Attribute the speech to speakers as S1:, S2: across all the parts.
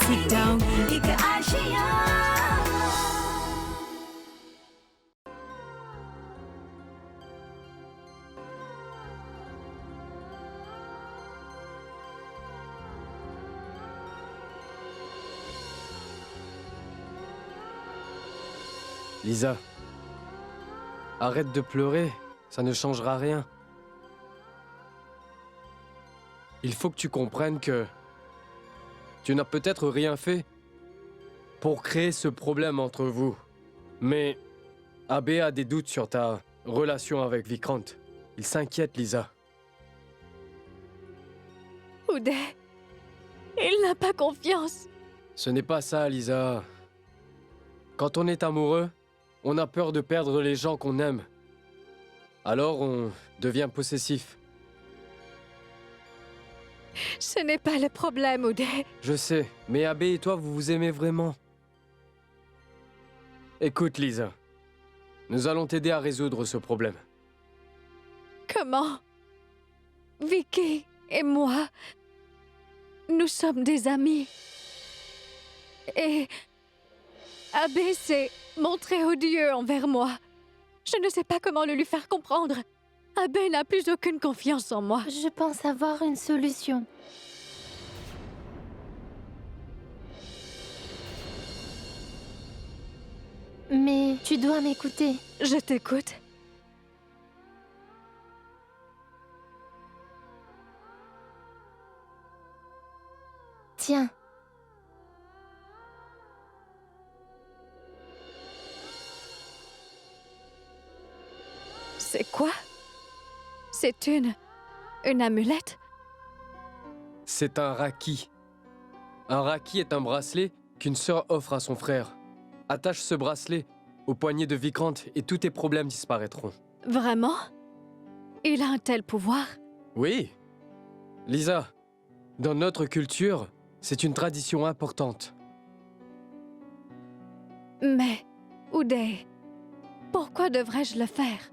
S1: sit down एक Asia
S2: Lisa, arrête de pleurer, ça ne changera rien. Il faut que tu comprennes que tu n'as peut-être rien fait pour créer ce problème entre vous. Mais Abe a des doutes sur ta relation avec Vikrant. Il s'inquiète, Lisa.
S3: Uday, il n'a pas confiance.
S2: Ce n'est pas ça, Lisa. Quand on est amoureux, on a peur de perdre les gens qu'on aime. Alors on devient possessif.
S3: Ce n'est pas le problème, Uday.
S2: Je sais, mais Abe et toi, vous vous aimez vraiment. Écoute, Lisa. Nous allons t'aider à résoudre ce problème.
S3: Comment? Vicky et moi, nous sommes des amis. Et Abe s'est montré odieux envers moi. Je ne sais pas comment le lui faire comprendre. Abe n'a plus aucune confiance en moi.
S4: Je pense avoir une solution. Mais tu dois m'écouter.
S3: Je t'écoute.
S4: Tiens.
S3: C'est quoi? C'est une amulette?
S2: C'est un raki. Un raki est un bracelet qu'une sœur offre à son frère. Attache ce bracelet au poignet de Vikrant et tous tes problèmes disparaîtront.
S3: Vraiment? Il a un tel pouvoir?
S2: Oui. Lisa, dans notre culture, c'est une tradition importante.
S3: Mais, Uday, pourquoi devrais-je le faire?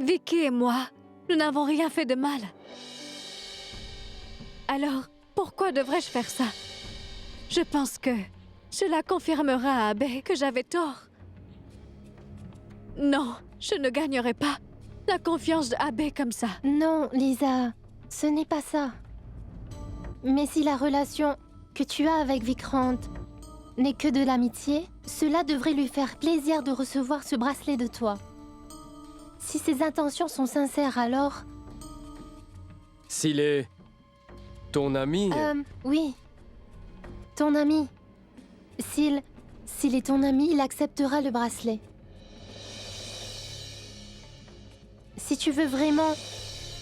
S3: Vicky et moi, nous n'avons rien fait de mal. Alors, pourquoi devrais-je faire ça? Je pense que cela confirmera à Abe que j'avais tort. Non, je ne gagnerai pas la confiance d'Abe comme ça.
S4: Non, Lisa, ce n'est pas ça. Mais si la relation que tu as avec Vikrant n'est que de l'amitié, cela devrait lui faire plaisir de recevoir ce bracelet de toi. Si ses intentions sont sincères, alors...
S2: S'il est ton ami...
S4: Oui. Ton ami. S'il est ton ami, il acceptera le bracelet. Si tu veux vraiment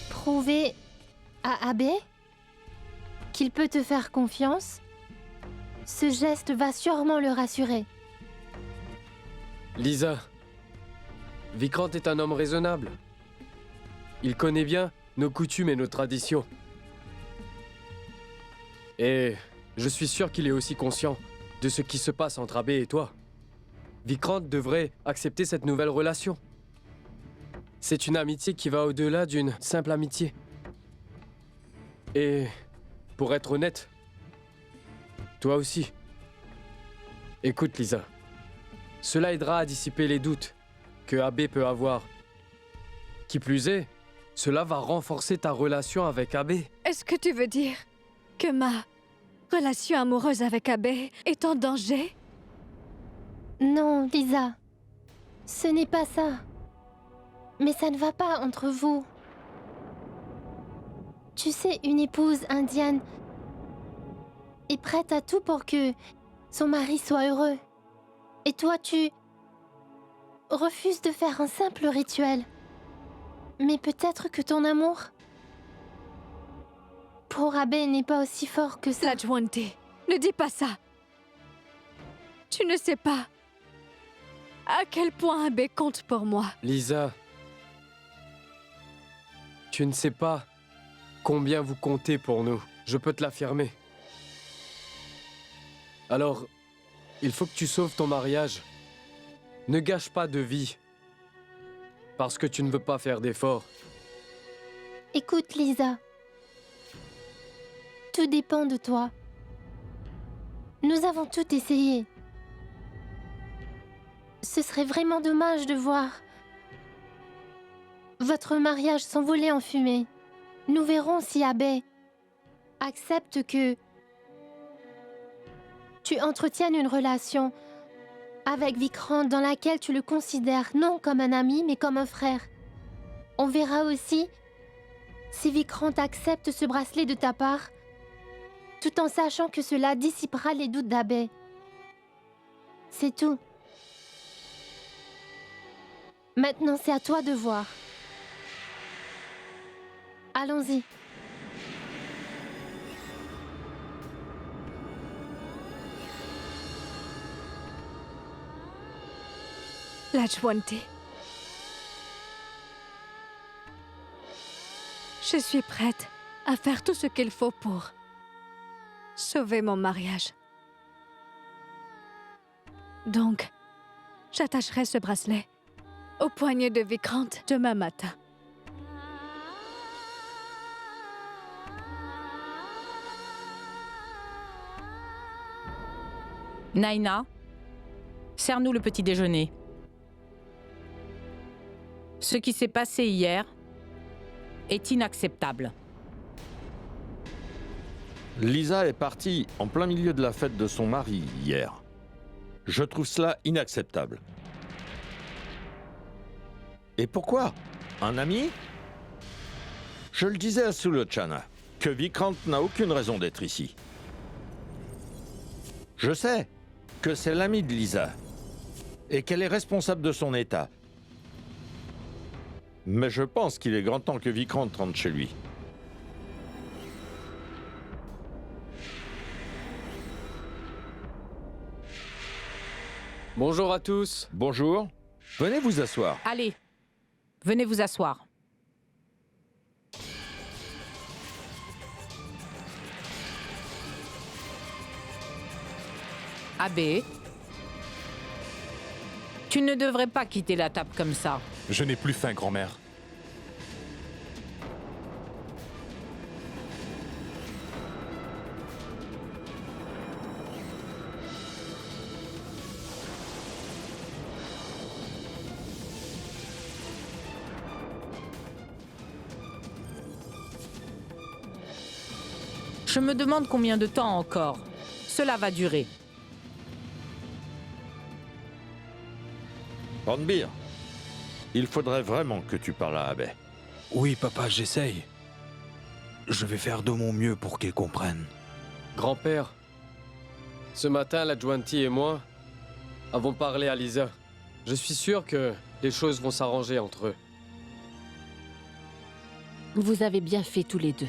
S4: prouver à Abe qu'il peut te faire confiance, ce geste va sûrement le rassurer.
S2: Lisa, Vikrant est un homme raisonnable. Il connaît bien nos coutumes et nos traditions. Et je suis sûr qu'il est aussi conscient de ce qui se passe entre Abe et toi. Vikrant devrait accepter cette nouvelle relation. C'est une amitié qui va au-delà d'une simple amitié. Et pour être honnête, toi aussi. Écoute, Lisa. Cela aidera à dissiper les doutes que Abe peut avoir. Qui plus est, cela va renforcer ta relation avec Abe.
S3: Est-ce que tu veux dire que ma relation amoureuse avec Abe est en danger?
S4: Non, Lisa. Ce n'est pas ça. Mais ça ne va pas entre vous. Tu sais, une épouse indienne est prête à tout pour que son mari soit heureux. Et toi, tu refuses de faire un simple rituel. Mais peut-être que ton amour pour Abe n'est pas aussi fort que ça.
S3: Lajwanti, ne dis pas ça. Tu ne sais pas à quel point Abe compte pour moi.
S2: Lisa, tu ne sais pas combien vous comptez pour nous. Je peux te l'affirmer. Alors, il faut que tu sauves ton mariage. Ne gâche pas de vie. Parce que tu ne veux pas faire d'efforts.
S4: Écoute, Lisa. Tout dépend de toi. Nous avons tout essayé. Ce serait vraiment dommage de voir votre mariage s'envoler en fumée. Nous verrons si Abbé accepte que tu entretiennes une relation avec Vikrant dans laquelle tu le considères non comme un ami mais comme un frère. On verra aussi si Vikrant accepte ce bracelet de ta part, tout en sachant que cela dissipera les doutes d'Abbé. C'est tout. Maintenant, c'est à toi de voir. Allons-y.
S3: La Jwanti. Je suis prête à faire tout ce qu'il faut pour sauver mon mariage. Donc, j'attacherai ce bracelet au poignet de Vikrant demain matin.
S5: Naina, sers-nous le petit déjeuner. Ce qui s'est passé hier est inacceptable.
S6: Lisa est partie en plein milieu de la fête de son mari hier. Je trouve cela inacceptable. Et pourquoi? Un ami? Je le disais à Sulochana, que Vikrant n'a aucune raison d'être ici. Je sais que c'est l'ami de Lisa et qu'elle est responsable de son état. Mais je pense qu'il est grand temps que Vikrant rentre chez lui.
S2: Bonjour à tous.
S6: Bonjour. Venez vous asseoir.
S5: Allez, venez vous asseoir. Abbé, tu ne devrais pas quitter la table comme ça.
S7: Je n'ai plus faim, grand-mère.
S5: Je me demande combien de temps encore cela va durer.
S6: Ranbir, il faudrait vraiment que tu parles à Abbé.
S8: Oui, papa, j'essaye. Je vais faire de mon mieux pour qu'il comprenne.
S2: Grand-père, ce matin, la Jwanti et moi avons parlé à Lisa. Je suis sûr que les choses vont s'arranger entre eux.
S9: Vous avez bien fait tous les deux.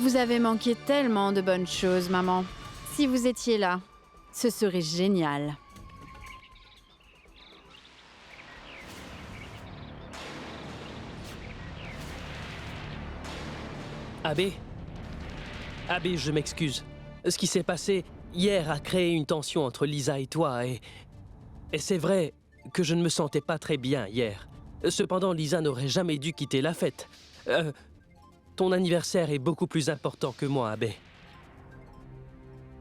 S10: Vous avez manqué tellement de bonnes choses, maman. Si vous étiez là, ce serait génial.
S11: Abbé, je m'excuse. Ce qui s'est passé hier a créé une tension entre Lisa et toi et c'est vrai que je ne me sentais pas très bien hier. Cependant, Lisa n'aurait jamais dû quitter la fête. Ton anniversaire est beaucoup plus important que moi, Abbé.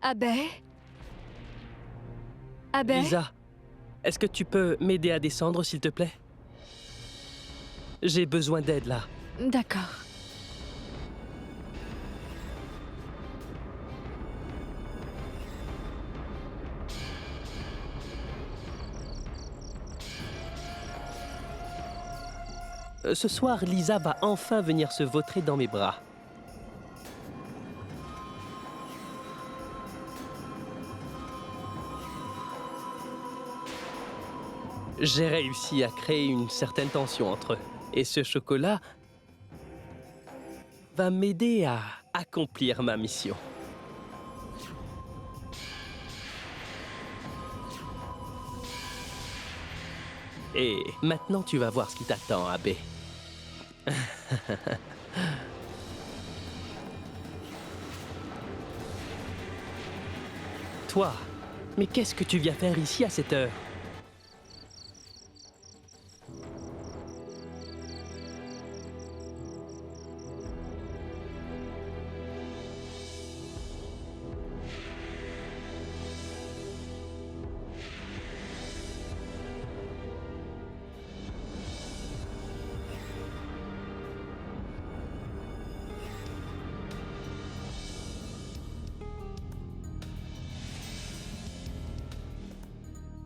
S3: Abbé? Abbé?
S11: Lisa, est-ce que tu peux m'aider à descendre, s'il te plaît? J'ai besoin d'aide, là.
S3: D'accord.
S11: Ce soir, Lisa va enfin venir se vautrer dans mes bras. J'ai réussi à créer une certaine tension entre eux. Et ce chocolat va m'aider à accomplir ma mission. Et maintenant, tu vas voir ce qui t'attend, Abbé. Toi, mais qu'est-ce que tu viens faire ici à cette heure?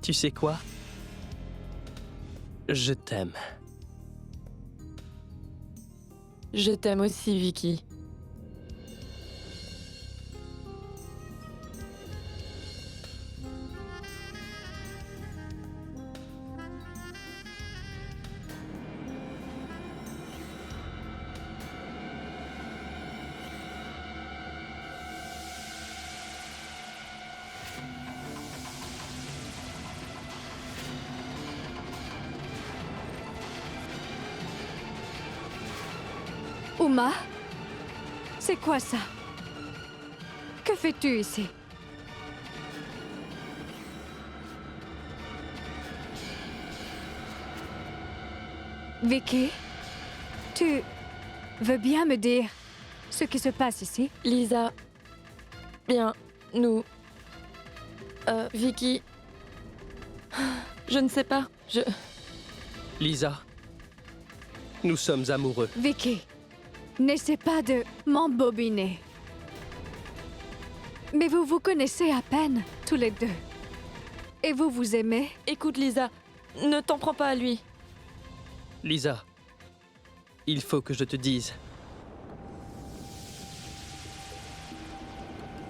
S11: Tu sais quoi? Je t'aime.
S7: Je t'aime aussi, Vicky.
S3: Uma? C'est quoi ça? Que fais-tu ici? Vicky? Tu veux bien me dire ce qui se passe ici?
S7: Lisa. Bien, nous... Vicky... Je ne sais pas,
S11: Lisa, nous sommes amoureux.
S3: Vicky, n'essaie pas de m'embobiner. Mais vous vous connaissez à peine, tous les deux. Et vous vous aimez?
S7: Écoute, Lisa, ne t'en prends pas à lui.
S11: Lisa, il faut que je te dise.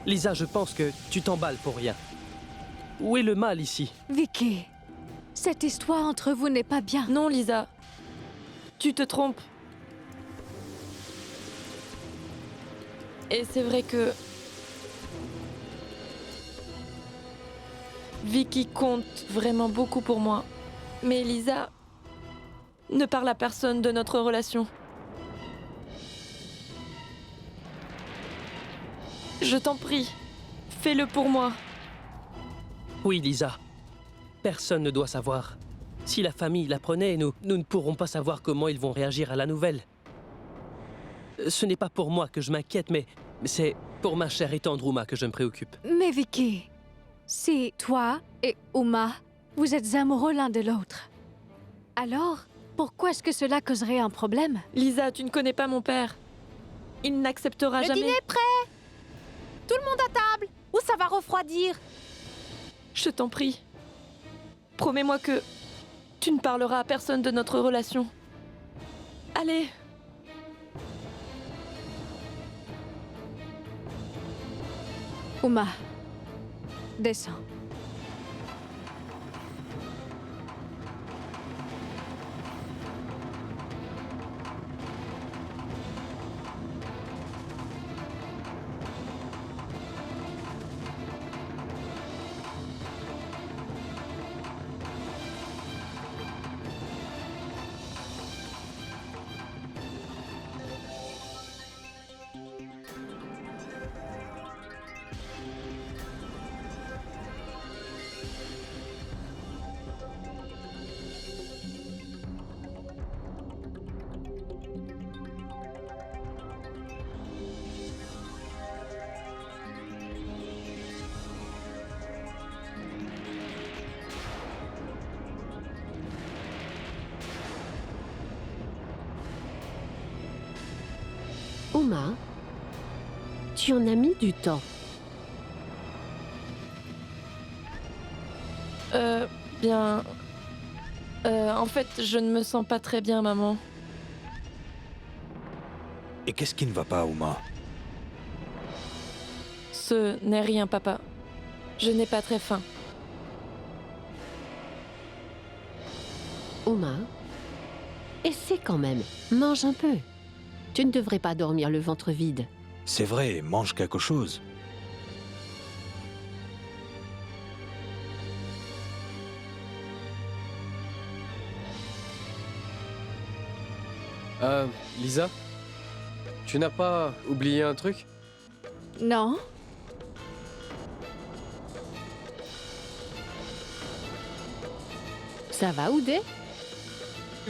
S11: Lisa, je pense que tu t'emballes pour rien. Où est le mal ici?
S3: Vicky, cette histoire entre vous n'est pas bien.
S7: Non, Lisa. Tu te trompes. Et c'est vrai que... Vicky compte vraiment beaucoup pour moi. Mais Lisa... ne parle à personne de notre relation. Je t'en prie, fais-le pour moi.
S11: Oui, Lisa. Personne ne doit savoir. Si la famille l'apprenait, nous ne pourrons pas savoir comment ils vont réagir à la nouvelle. Ce n'est pas pour moi que je m'inquiète, mais c'est pour ma chère et tendre Uma que je me préoccupe.
S3: Mais Vicky, si toi et Uma, vous êtes amoureux l'un de l'autre, alors pourquoi est-ce que cela causerait un problème?
S7: Lisa, tu ne connais pas mon père. Il n'acceptera jamais...
S9: Le dîner est prêt! Tout le monde à table! Ou ça va refroidir?
S7: Je t'en prie. Promets-moi que tu ne parleras à personne de notre relation. Allez.
S3: Uma, descends.
S9: Uma, tu en as mis du temps.
S7: Bien... en fait, je ne me sens pas très bien, maman.
S8: Et qu'est-ce qui ne va pas, Uma?
S7: Ce n'est rien, papa. Je n'ai pas très faim.
S9: Uma, essaie quand même. Mange un peu. Tu ne devrais pas dormir le ventre vide.
S8: C'est vrai, mange quelque chose.
S2: Lisa? Tu n'as pas oublié un truc?
S3: Non?
S9: Ça va, Oudé?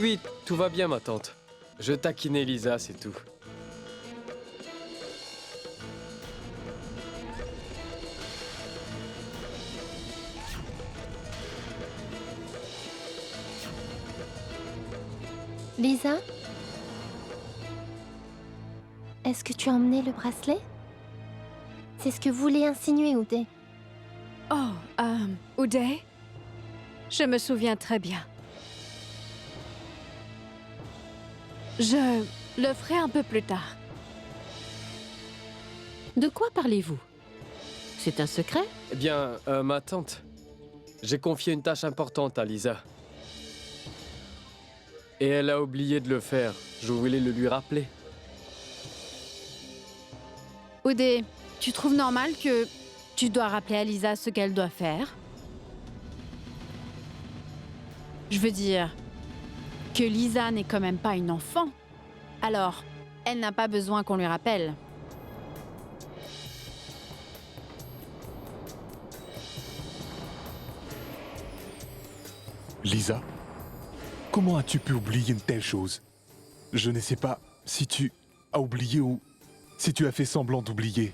S2: Oui, tout va bien, ma tante. Je taquinais Lisa, c'est tout.
S4: Lisa? Est-ce que tu as emmené le bracelet? C'est ce que voulait insinuer Oudé.
S3: Oh, Uday? Je me souviens très bien. Je le ferai un peu plus tard.
S9: De quoi parlez-vous? C'est un secret?
S2: Eh bien, ma tante, j'ai confié une tâche importante à Lisa. Et elle a oublié de le faire. Je voulais le lui rappeler.
S10: Oudé, tu trouves normal que tu dois rappeler à Lisa ce qu'elle doit faire? Je veux dire que Lisa n'est quand même pas une enfant. Alors, elle n'a pas besoin qu'on lui rappelle.
S12: Lisa, comment as-tu pu oublier une telle chose? Je ne sais pas si tu as oublié ou si tu as fait semblant d'oublier.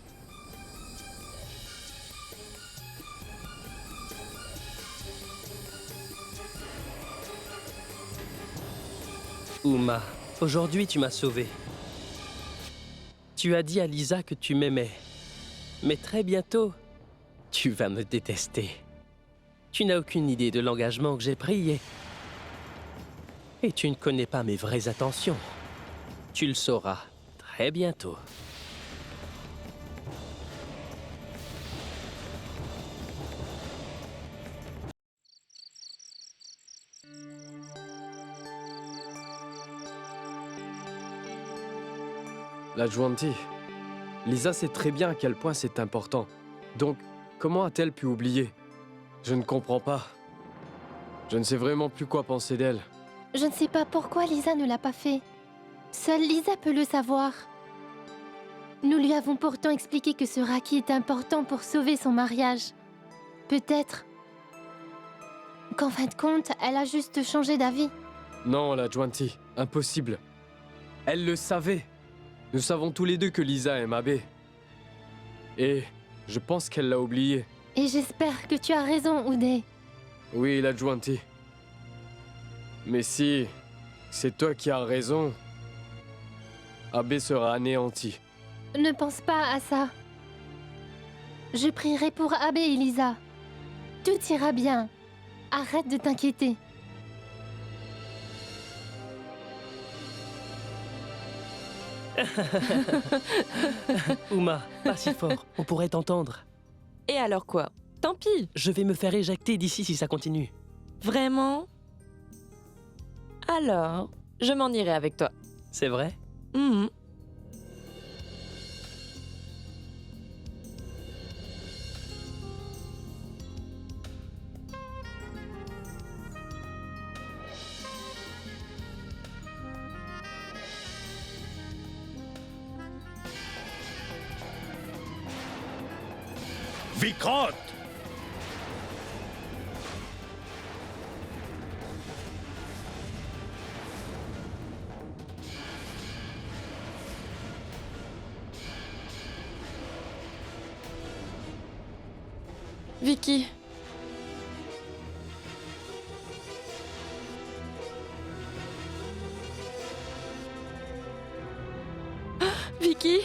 S11: Uma, aujourd'hui tu m'as sauvé. Tu as dit à Lisa que tu m'aimais. Mais très bientôt, tu vas me détester. Tu n'as aucune idée de l'engagement que j'ai pris et tu ne connais pas mes vraies intentions. Tu le sauras très bientôt.
S2: La Juanti, Lisa sait très bien à quel point c'est important. Donc, comment a-t-elle pu oublier? Je ne comprends pas. Je ne sais vraiment plus quoi penser d'elle.
S4: Je ne sais pas pourquoi Lisa ne l'a pas fait. Seule Lisa peut le savoir. Nous lui avons pourtant expliqué que ce Raki est important pour sauver son mariage. Peut-être qu'en fin de compte, elle a juste changé d'avis.
S2: Non, la Juanti, impossible. Elle le savait. Nous savons tous les deux que Lisa aime Abe. Et je pense qu'elle l'a oublié.
S4: Et j'espère que tu as raison, Oudé.
S2: Oui, la Juanti. Mais si c'est toi qui as raison, Abe sera anéanti.
S4: Ne pense pas à ça. Je prierai pour Abe et Lisa. Tout ira bien. Arrête de t'inquiéter.
S11: Uma, pas si fort, on pourrait t'entendre.
S7: Et alors quoi? Tant pis.
S11: Je vais me faire éjecter d'ici si ça continue.
S7: Vraiment? Alors, je m'en irai avec toi.
S11: C'est vrai?
S7: Mhm.
S6: Vikrant!
S7: Vicky. Ah, Vicky?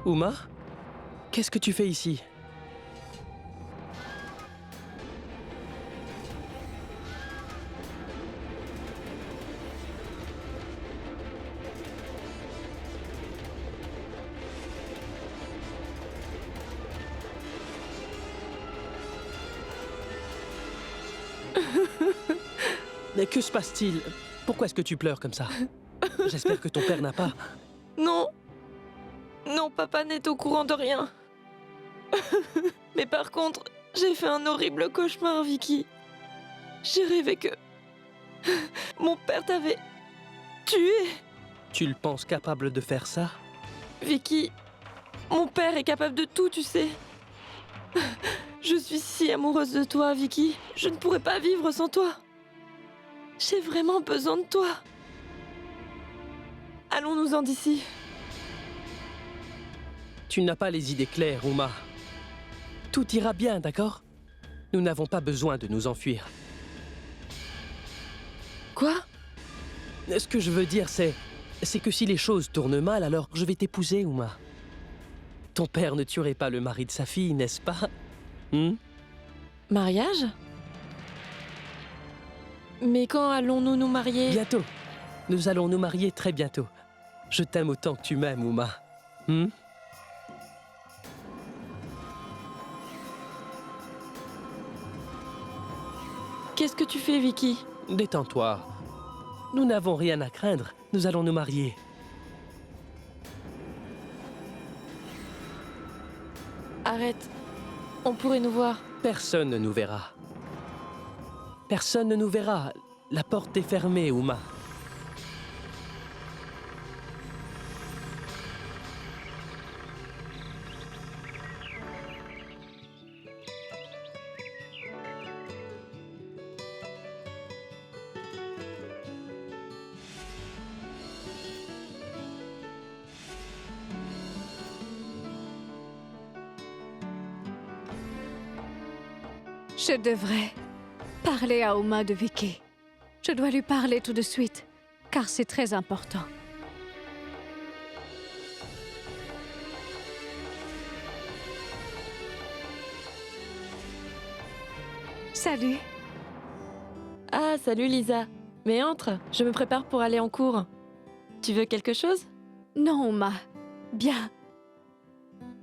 S11: Uma? Qu'est-ce que tu fais ici? Mais que se passe-t-il? Pourquoi est-ce que tu pleures comme ça? J'espère que ton père n'a pas...
S7: Non. Non, papa n'est au courant de rien. Mais par contre, j'ai fait un horrible cauchemar, Vicky. J'ai rêvé que... mon père t'avait... tué.
S11: Tu le penses capable de faire ça?
S7: Vicky, mon père est capable de tout, tu sais. Je suis si amoureuse de toi, Vicky. Je ne pourrais pas vivre sans toi. J'ai vraiment besoin de toi. Allons-nous-en d'ici.
S11: Tu n'as pas les idées claires, Uma. Tout ira bien, d'accord? Nous n'avons pas besoin de nous enfuir.
S7: Quoi?
S11: Ce que je veux dire, c'est que si les choses tournent mal, alors je vais t'épouser, Uma. Ton père ne tuerait pas le mari de sa fille, n'est-ce pas?
S7: Mariage? Mais quand allons-nous nous marier?
S11: Bientôt. Nous allons nous marier très bientôt. Je t'aime autant que tu m'aimes, Uma.
S7: Qu'est-ce que tu fais, Vicky?
S11: Détends-toi. Nous n'avons rien à craindre. Nous allons nous marier.
S7: Arrête. On pourrait nous voir.
S11: Personne ne nous verra. Personne ne nous verra. La porte est fermée, Uma.
S3: Je devrais parler à Uma de Vicky. Je dois lui parler tout de suite, car c'est très important. Salut.
S7: Ah, salut Lisa. Mais entre, je me prépare pour aller en cours. Tu veux quelque chose?
S3: Non, Uma. Bien.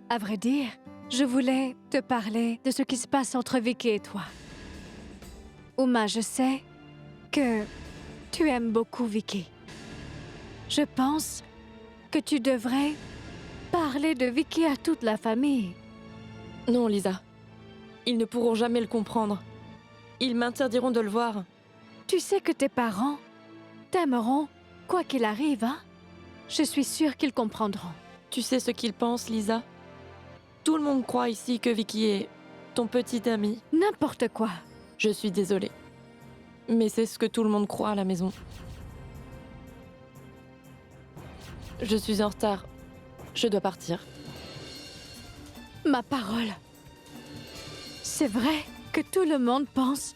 S3: À vrai dire, je voulais te parler de ce qui se passe entre Vicky et toi. Uma, je sais que tu aimes beaucoup Vicky. Je pense que tu devrais parler de Vicky à toute la famille.
S7: Non, Lisa. Ils ne pourront jamais le comprendre. Ils m'interdiront de le voir.
S3: Tu sais que tes parents t'aimeront quoi qu'il arrive, hein? Je suis sûre qu'ils comprendront.
S7: Tu sais ce qu'ils pensent, Lisa? Tout le monde croit ici que Vicky est ton petit ami.
S3: N'importe quoi.
S7: Je suis désolée. Mais c'est ce que tout le monde croit à la maison. Je suis en retard. Je dois partir.
S3: Ma parole. C'est vrai que tout le monde pense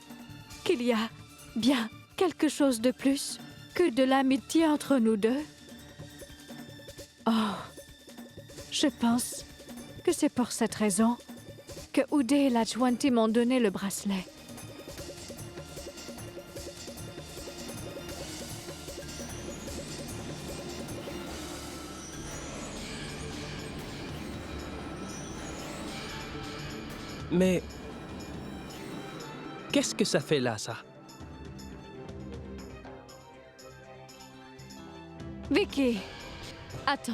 S3: qu'il y a bien quelque chose de plus que de l'amitié entre nous deux. Oh, je pense que c'est pour cette raison que Oudé et la Chwanti m'ont donné le bracelet.
S11: Mais... qu'est-ce que ça fait là, ça?
S3: Vicky, attends.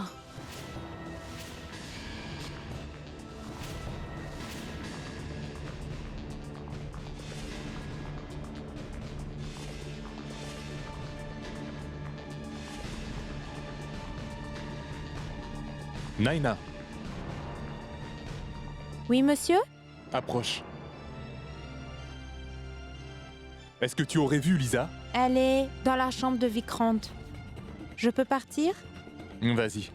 S12: Naina,
S5: Oui, monsieur?
S12: approche. Est-ce que tu aurais vu Lisa?
S5: Elle est dans la chambre de Vikrant. Je peux partir?
S12: Vas-y.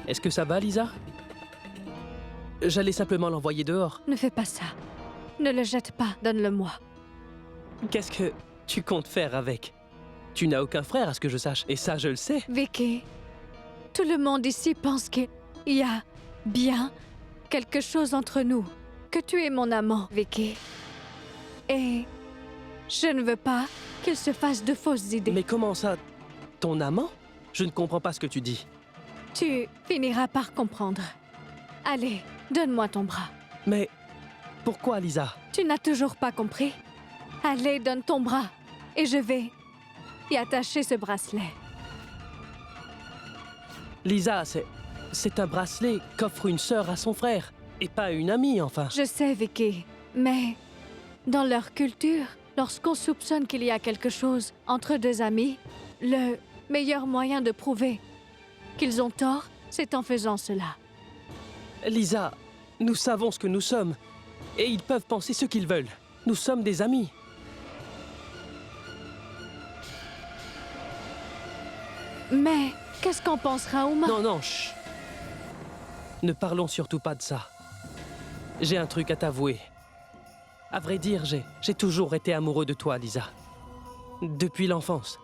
S11: Est-ce que ça va, Lisa? J'allais simplement l'envoyer dehors.
S3: Ne fais pas ça. Ne le jette pas, donne-le-moi.
S11: Qu'est-ce que tu comptes faire avec? Tu n'as aucun frère, à ce que je sache, et ça, je le sais.
S3: Vicky, tout le monde ici pense qu'il y a bien quelque chose entre nous. Que tu es mon amant, Vicky. Et je ne veux pas qu'il se fasse de fausses idées.
S11: Mais comment ça? Ton amant? Je ne comprends pas ce que tu dis.
S3: Tu finiras par comprendre. Allez, donne-moi ton bras.
S11: Mais pourquoi, Lisa?
S3: Tu n'as toujours pas compris? Allez, donne ton bras. Et je vais y attacher ce bracelet.
S11: Lisa, c'est un bracelet qu'offre une sœur à son frère, et pas une amie, enfin.
S3: Je sais, Vicky, mais dans leur culture, lorsqu'on soupçonne qu'il y a quelque chose entre deux amis, le meilleur moyen de prouver qu'ils ont tort, c'est en faisant cela.
S11: Lisa, nous savons ce que nous sommes, et ils peuvent penser ce qu'ils veulent. Nous sommes des amis.
S3: Mais qu'est-ce qu'en pensera Uma?
S11: Non, non, chut. Ne parlons surtout pas de ça. J'ai un truc à t'avouer. À vrai dire, j'ai toujours été amoureux de toi, Lisa. Depuis l'enfance.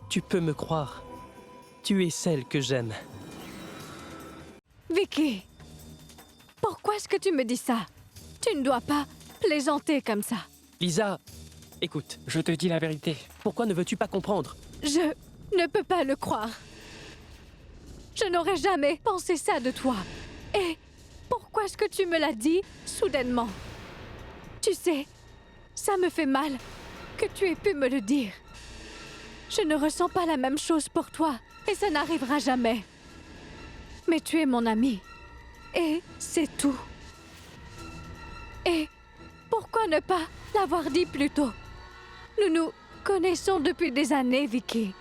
S11: Tu peux me croire. Tu es celle que j'aime.
S3: Vicky, pourquoi est-ce que tu me dis ça? Tu ne dois pas plaisanter comme ça.
S11: Lisa, écoute,
S2: Je te dis la vérité.
S11: pourquoi ne veux-tu pas comprendre?
S3: Je ne peux pas le croire. Je n'aurais jamais pensé ça de toi. Et pourquoi est-ce que tu me l'as dit soudainement? Tu sais, ça me fait mal que tu aies pu me le dire. Je ne ressens pas la même chose pour toi et ça n'arrivera jamais. Mais tu es mon ami. Et c'est tout. Et pourquoi ne pas l'avoir dit plus tôt? Nous nous connaissons depuis des années, Vicky.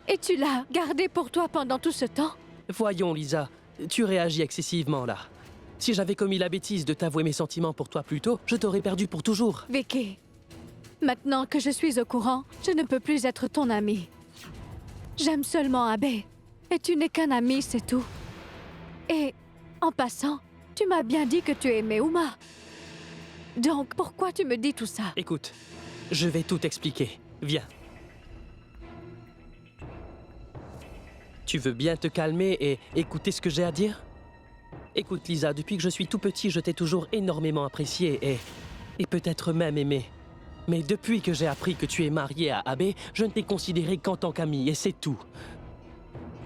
S3: Et tu l'as gardé pour toi pendant tout ce temps?
S11: Voyons, Lisa, tu réagis excessivement là. Si j'avais commis la bêtise de t'avouer mes sentiments pour toi plus tôt, je t'aurais perdu pour toujours.
S3: Vicky, maintenant que je suis au courant, je ne peux plus être ton ami. J'aime seulement Abe. Et tu n'es qu'un ami, c'est tout. Et, en passant, tu m'as bien dit que tu aimais Uma. Donc, pourquoi tu me dis tout ça?
S11: Écoute, je vais tout expliquer. Viens. Tu veux bien te calmer et écouter ce que j'ai à dire? Écoute, Lisa, depuis que je suis tout petit, je t'ai toujours énormément apprécié et peut-être même aimé. Mais depuis que j'ai appris que tu es mariée à Abe, je ne t'ai considéré qu'en tant qu'ami, et c'est tout.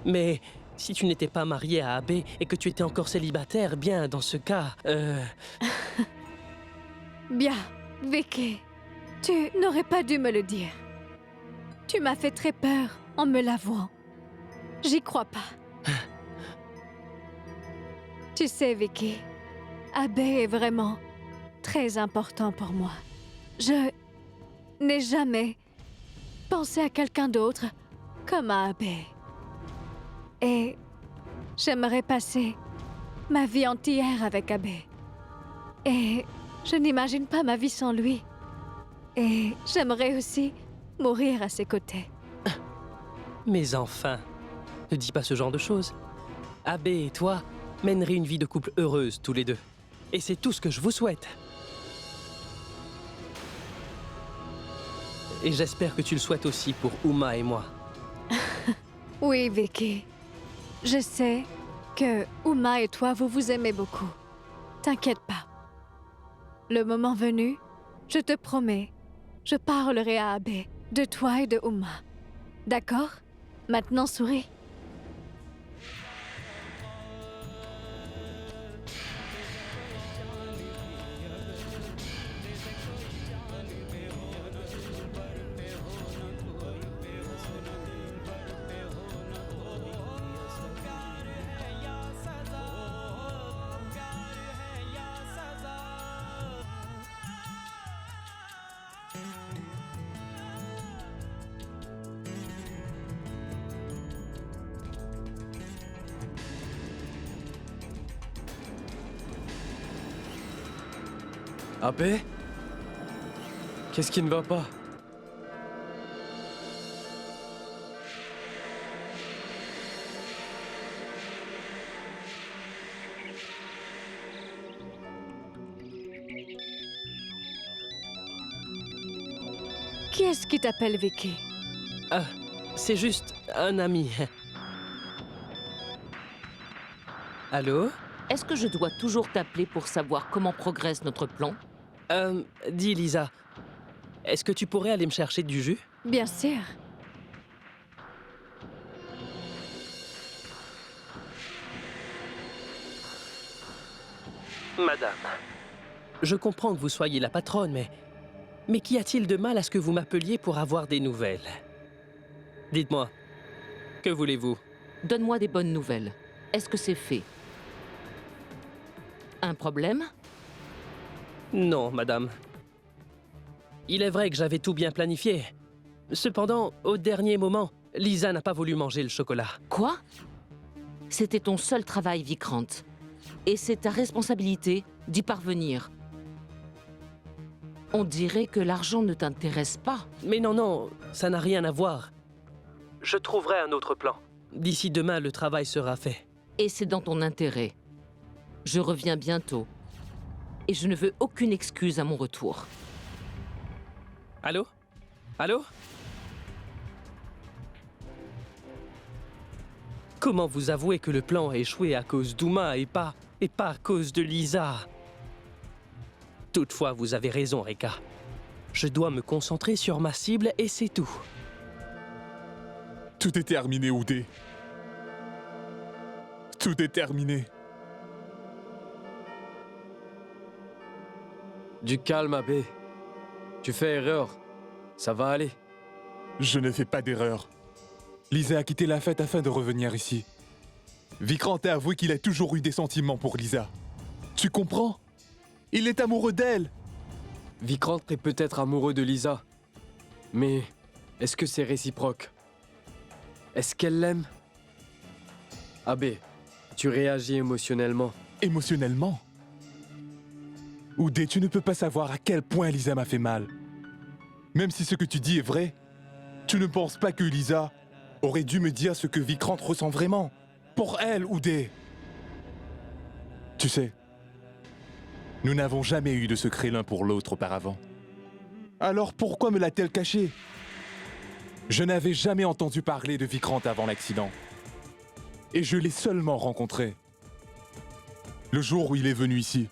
S11: Mais si tu n'étais pas mariée à Abe et que tu étais encore célibataire, bien, dans ce cas,
S3: Bien, Vicky, tu n'aurais pas dû me le dire. Tu m'as fait très peur en me l'avouant. J'y crois pas. Tu sais, Vicky, Abe est vraiment très important pour moi. Je n'ai jamais pensé à quelqu'un d'autre comme à Abe. Et j'aimerais passer ma vie entière avec Abe. Et je n'imagine pas ma vie sans lui. Et j'aimerais aussi mourir à ses côtés.
S11: mais enfin, ne dis pas ce genre de choses. Abe et toi mènerez une vie de couple heureuse tous les deux. Et c'est tout ce que je vous souhaite. Et j'espère que tu le souhaites aussi pour Uma et moi.
S3: Oui, Vicky. Je sais que Uma et toi, vous vous aimez beaucoup. T'inquiète pas. Le moment venu, je te promets, je parlerai à Abe de toi et de Uma. D'accord? Maintenant, souris.
S2: Abe? Qu'est-ce qui ne va pas?
S3: Qui est-ce qui t'appelle Vicky?
S11: Ah, c'est juste un ami. Allô?
S13: Est-ce que je dois toujours t'appeler pour savoir comment progresse notre plan?
S11: Dis Lisa, est-ce que tu pourrais aller me chercher du jus?
S3: Bien sûr.
S11: Madame, je comprends que vous soyez la patronne, mais qu'y a-t-il de mal à ce que vous m'appeliez pour avoir des nouvelles? Dites-moi, que voulez-vous?
S13: Donne-moi des bonnes nouvelles. Est-ce que c'est fait? Un problème?
S11: Non, madame. Il est vrai que j'avais tout bien planifié. Cependant, au dernier moment, Lisa n'a pas voulu manger le chocolat.
S13: Quoi? C'était ton seul travail, Vikrant. Et c'est ta responsabilité d'y parvenir. On dirait que l'argent ne t'intéresse pas.
S11: Mais non, ça n'a rien à voir. Je trouverai un autre plan. D'ici demain, le travail sera fait.
S13: Et c'est dans ton intérêt. Je reviens bientôt. Et je ne veux aucune excuse à mon retour.
S11: Allô? Allô? Comment vous avouez que le plan a échoué à cause d'Uma et pas à cause de Lisa? Toutefois, vous avez raison, Reka. Je dois me concentrer sur ma cible et c'est tout.
S12: Tout est terminé, Oudé. Tout est terminé.
S2: Du calme, Abbé. Tu fais erreur. Ça va aller.
S12: Je ne fais pas d'erreur. Lisa a quitté la fête afin de revenir ici. Vikrant a avoué qu'il a toujours eu des sentiments pour Lisa. Tu comprends? Il est amoureux d'elle.
S2: Vikrant est peut-être amoureux de Lisa. Mais est-ce que c'est réciproque? Est-ce qu'elle l'aime? Abbé, tu réagis émotionnellement.
S12: Émotionnellement? Oudé, tu ne peux pas savoir à quel point Lisa m'a fait mal. Même si ce que tu dis est vrai, tu ne penses pas que Lisa aurait dû me dire ce que Vikrant ressent vraiment. Pour elle, Oudé. Tu sais, nous n'avons jamais eu de secret l'un pour l'autre auparavant. Alors pourquoi me l'a-t-elle caché? Je n'avais jamais entendu parler de Vikrant avant l'accident. Et je l'ai seulement rencontré le jour où il est venu ici.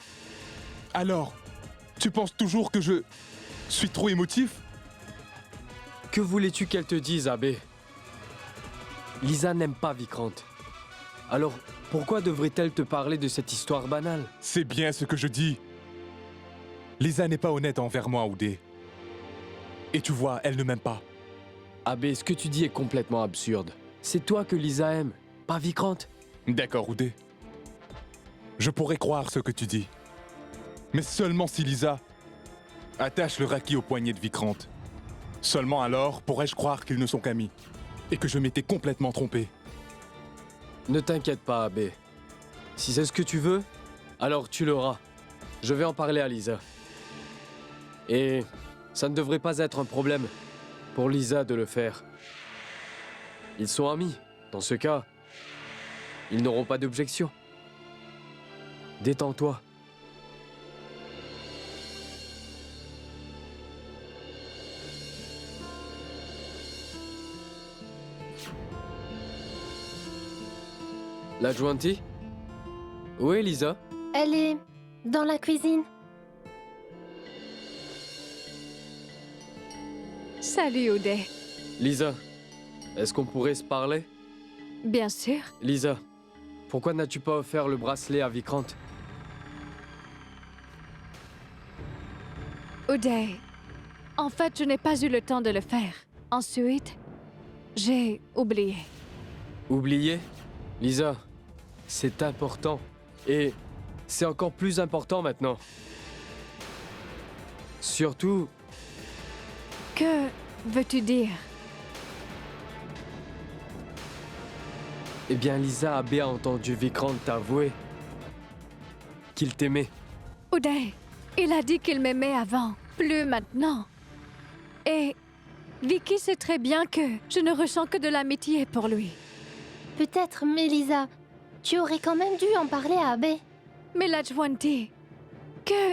S12: Alors, tu penses toujours que je suis trop émotif?
S2: Que voulais-tu qu'elle te dise, Abbé? Lisa n'aime pas Vikrant. Alors, pourquoi devrait-elle te parler de cette histoire banale?
S12: C'est bien ce que je dis. Lisa n'est pas honnête envers moi, Oudé. Et tu vois, elle ne m'aime pas.
S2: Abbé, ce que tu dis est complètement absurde. C'est toi que Lisa aime, pas Vikrant.
S12: D'accord, Oudé. Je pourrais croire ce que tu dis. Mais seulement si Lisa attache le raki au poignet de Vikrant. Seulement alors pourrais-je croire qu'ils ne sont qu'amis. Et que je m'étais complètement trompé.
S2: Ne t'inquiète pas, Abbé. Si c'est ce que tu veux, alors tu l'auras. Je vais en parler à Lisa. Et ça ne devrait pas être un problème pour Lisa de le faire. Ils sont amis. Dans ce cas, ils n'auront pas d'objection. Détends-toi. La Juanti? Où est Lisa?
S4: Elle est dans la cuisine.
S3: Salut, Oudé.
S2: Lisa, est-ce qu'on pourrait se parler?
S3: Bien sûr.
S2: Lisa, pourquoi n'as-tu pas offert le bracelet à Vikrant?
S3: Oudé, en fait, je n'ai pas eu le temps de le faire. Ensuite, j'ai oublié.
S2: Oublié? Lisa, c'est important. Et c'est encore plus important maintenant. Surtout...
S3: Que veux-tu dire?
S2: Eh bien, Lisa a bien entendu Vikrant t'avouer qu'il t'aimait.
S3: Oudé, il a dit qu'il m'aimait avant, plus maintenant. Et Vicky sait très bien que je ne ressens que de l'amitié pour lui.
S4: Peut-être, mais Lisa, tu aurais quand même dû en parler à Abbé.
S3: Mais la Juanti, que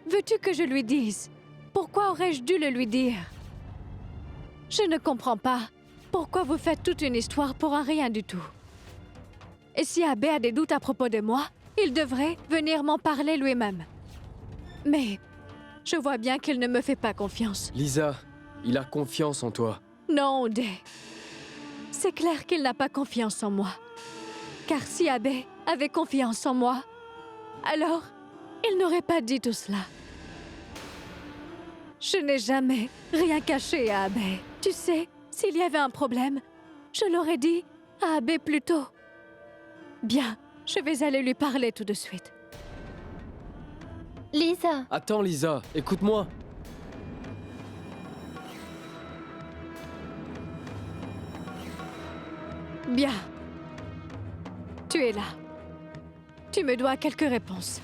S3: veux-tu que je lui dise? Pourquoi aurais-je dû le lui dire? Je ne comprends pas. Pourquoi vous faites toute une histoire pour un rien du tout? Et si Abbé a des doutes à propos de moi, il devrait venir m'en parler lui-même. Mais je vois bien qu'il ne me fait pas confiance.
S2: Lisa, il a confiance en toi.
S3: Non, Oudé. C'est clair qu'il n'a pas confiance en moi. Car si Abbé avait confiance en moi, alors il n'aurait pas dit tout cela. Je n'ai jamais rien caché à Abbé. Tu sais, s'il y avait un problème, je l'aurais dit à Abbé plus tôt. Bien, je vais aller lui parler tout de suite.
S4: Lisa.
S2: Attends, Lisa, écoute-moi.
S3: Bien. Tu es là. Tu me dois quelques réponses.